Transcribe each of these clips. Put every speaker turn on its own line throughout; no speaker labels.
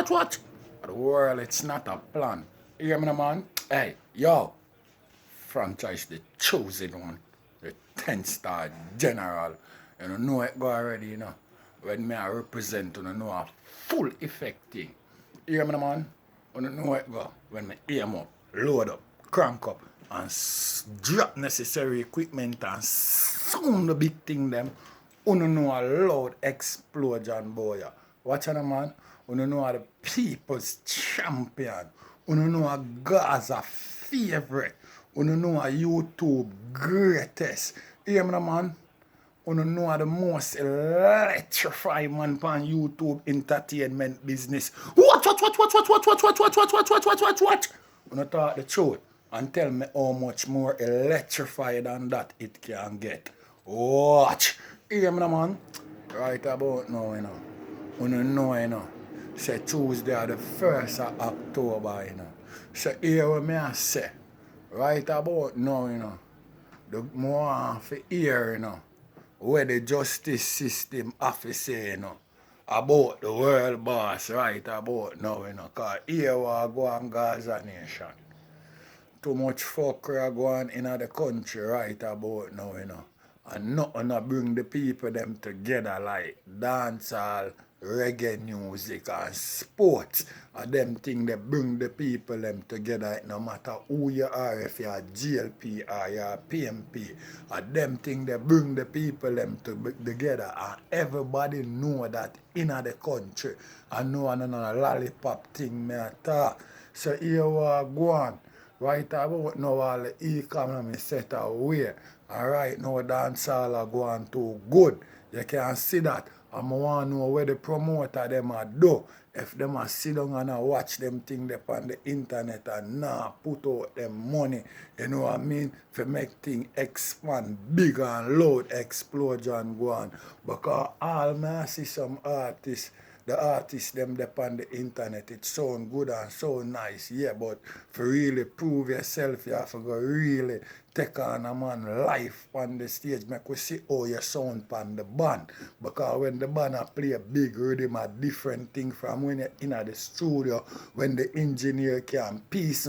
Watch. The world, it's not a plan. You hear me, no, man? Hey, yo. Franchise, the chosen one. The 10-star general. You know it go already, you know. When me I represent, you know a full effect thing. You hear me, no, man? You know it go. When me aim up, load up, crank up, and drop necessary equipment and sound the big thing them. You know a loud explosion, boy. Watch out, man. You know the people's champion. You know a Gaza favorite. You know a YouTube greatest. You hear me, no, man? You know the most electrifying man on YouTube entertainment business. Watch. You talk the truth and tell me how much more electrified than that it can get. Watch. You hear me, no, man? Right about now, you know. You know. Say Tuesday the 1st of October, you know. So hear what me I say. Right about now, you know. The more for hear, you know. Where the justice system have to say, you know. About the world boss, right about now, you know. Because here we go on Gaza nation. Too much fuckery going in the country right about now, you know. And nothing bring the people them together like dancehall, reggae music and sports. And them thing that bring the people them together no matter who you are, if you're GLP or you're PMP. And them thing that bring the people them together. And everybody know that in the country. And no one lollipop thing me talk. So here we go on. Right about now all the economy set away. And right now dancehall are going too good. You can see that. And I want to know where the promoter them are do. If them are sit down and watch them thing them on the internet and now put out them money, you know what I mean, for make things expand big and loud explosion go on. Because all me see some artists, the artists them on the internet, it sound good and so nice, yeah, but for really prove yourself, you have to go really take on a man life on the stage, make we see how you sound on the band. Because when the band play a big rhythm, a different thing from when you're in the studio, when the engineer can piece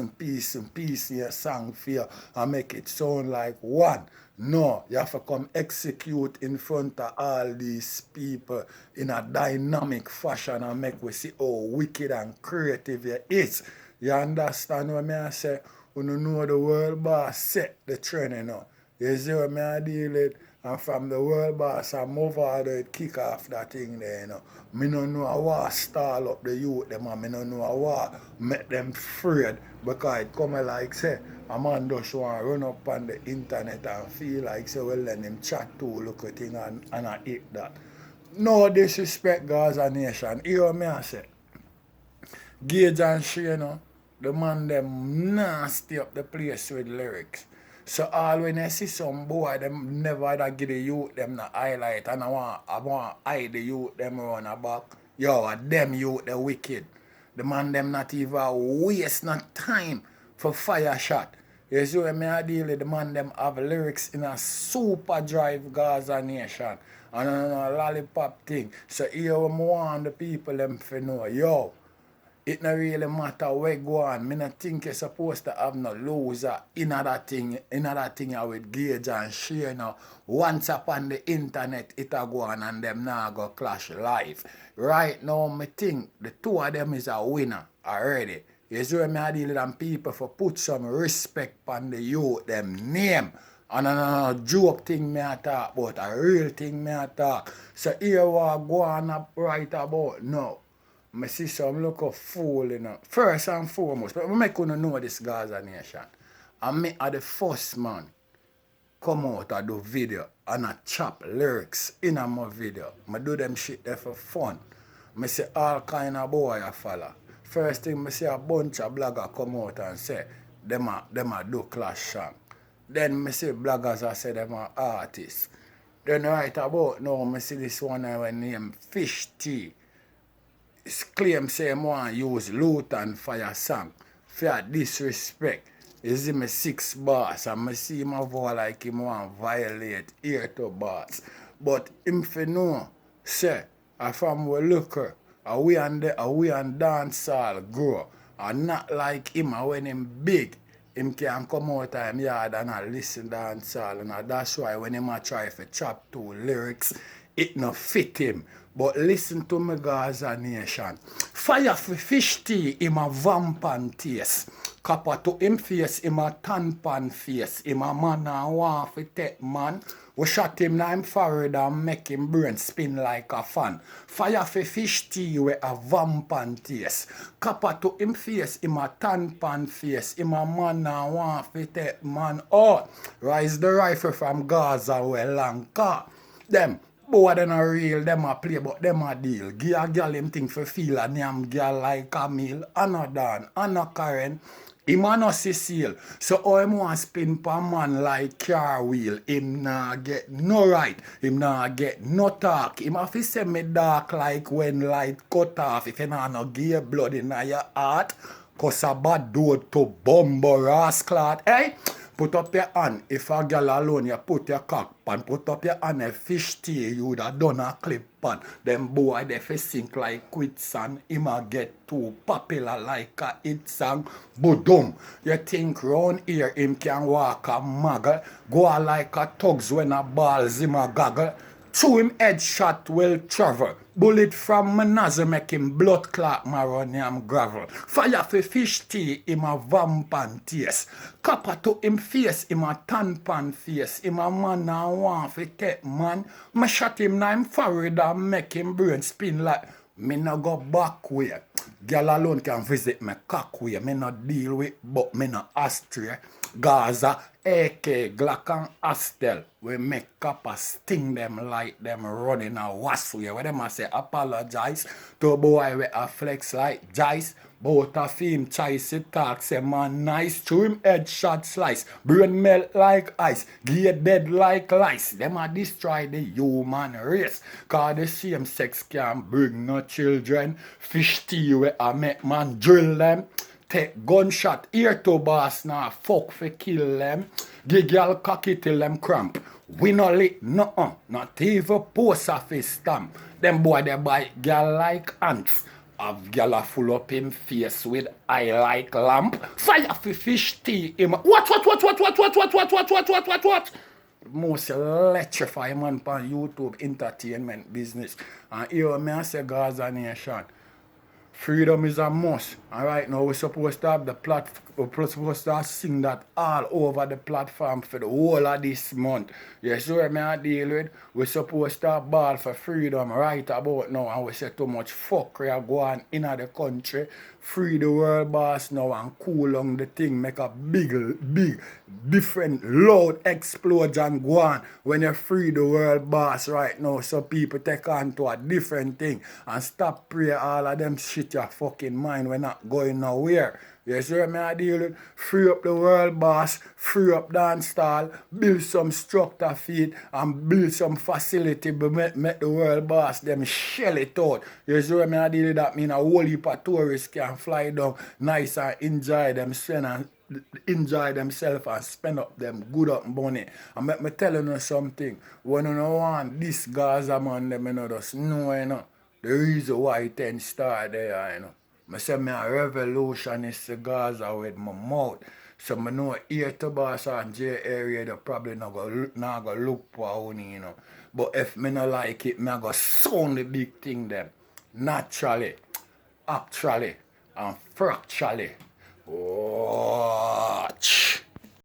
your song for you and make it sound like one. No, you have to come execute in front of all these people in a dynamic fashion and make we see how wicked and creative you is. You understand what I say? You know the world boss set the trend, you know. You see what I deal with? And from the world boss, I move out it kick off that thing there, you know. Me no know I want stall up the youth them and me no know I want make them afraid because it come like say a man just want to run up on the internet and feel like say well then him chat too look at thing and I eat that. No disrespect Gaza nation. Hear what me I say. Gage and Shay, you know, the man them nasty up the place with lyrics. So all when I see some boy, them never give the youth them the highlight and I want hide the youth them run a back. Yo, them youth the wicked. The man them not even waste no time for fire shot. You see when I deal with the man them have lyrics in a super drive Gaza nation. And a lollipop thing. So here we want the people them to know, yo, it not really matter where go on. Me not think you're supposed to have no loser in that thing I with Gage and Shay now. Once upon the internet it a go on and them now go clash live. Right now me think the two of them is a winner already. You see when I deal with them people for put some respect on the youth them name. And a joke thing me I talk about, a real thing me I talk. So here we go on up right about now. I see some look of fool, you know. First and foremost, but I make you know this Gaza nation. And me are the first man come out and do video and I chop lyrics in my video. I do them shit there for fun. I see all kind of boy I follow. First thing I see a bunch of bloggers come out and say them a do clash song. Then I see bloggers I say them are artists. Then right about now I see this one named Fish Tea. Claim say I want to use Luton Fire song for disrespect. You see me 6 bars and I see him voice like him want to violate ear to bars. But him for know, say, are from we look. We and dancehall grow. And not like him when him big. Him can come out of him yard and I listen dancehall. And that's why when him a try to chop two lyrics, it no fit him. But listen to me, Gaza Nation. Fire for fish tea, him a vamp and taste. Copper to him face, him a tan pan face. Him a man and want fi take man. We shot him na him forehead and make him brain spin like a fan. Fire for fish tea with a vamp and taste. Copper to him face, him a tan pan face. Him a man and want fi take man. Oh, rise the rifle from Gaza with Lanka. Them. Boy, they not real, them a play, but them a deal. Give a girl him thing for feel a name girl like Camille, Anna Dan, Anna Karen. Him a no Cecile. So how him want spin pa man like car wheel, him nah get no right. Him nah get no talk. Him have to say me dark like when light cut off. If you nah no give blood in your heart, cause a bad dude to bumbo rascal. Hey? Put up your hand. If a girl alone, you put your cock pan. Put up your hand, a fish tea, you would have done a clip pan. Them boy, they fi sink like quicksand. Him a get too popular like a hit song. Boom. You think round here, him can walk a muggle. Go a like a tugs when a balls him a goggle. Through him headshot will travel. Bullet from my nozzle make him blood clot marrow him gravel. Fire for fish tea, him a vamp and taste. Copper to him face, him a tan pan face. Him a man and want fi take man. Me shot him na him forehead and make him brain spin like me no go back way. Girl alone can visit me cock way. Me no deal with, but me no astray. Gaza, AK, Glock and Astel, we make copper sting them like them running a wasp way. Where them a say apologize to a boy with a flex like Jice. Both of him choice it talk, say man nice, to him headshot slice, brain melt like ice, get dead like lice. Them a destroy the human race, cause the same sex can bring no children. Fish tea where I make man drill them. Take gunshot, ear to boss now, fuck for kill them. Give girl cocky till them cramp. We no lit, no not even post office stamp. Them boy they buy girl like ants. Have girl a full up him face with eye like lamp. Fire for fish tea him. What? Most electrify man on YouTube entertainment business. And here me I say Gaza Nation. Freedom is a must. And right now we're supposed to have the we're supposed to sing that all over the platform for the whole of this month. Yes, so me I deal with. We're supposed to have ball for freedom right about now. And we say too much fuck we are going in the country. Free the world boss now and cool on the thing. Make a big, different, loud explosion go on when you free the world boss right now. So people take on to a different thing and stop pray all of them shit your fucking mind. We're not going nowhere. Yes, sir, me I deal with. Free up the world boss, free up dancehall, build some structure feet and build some facility to make the world boss them shell it out. Yes, sir, me I deal with that. Mean a whole heap of tourists can fly down nice and enjoy themselves and spend up them good up money. And make me tell you something. When you don't want this Gaza man, them you know just know, you know. The reason why 10 star there, you know. I say me a revolutionist to Gaza with my mouth. So I know here to boss and J area they probably not go look for me, you know. But if me not like it, me go sound the big thing them. Naturally, actually, and fracturally. Oh.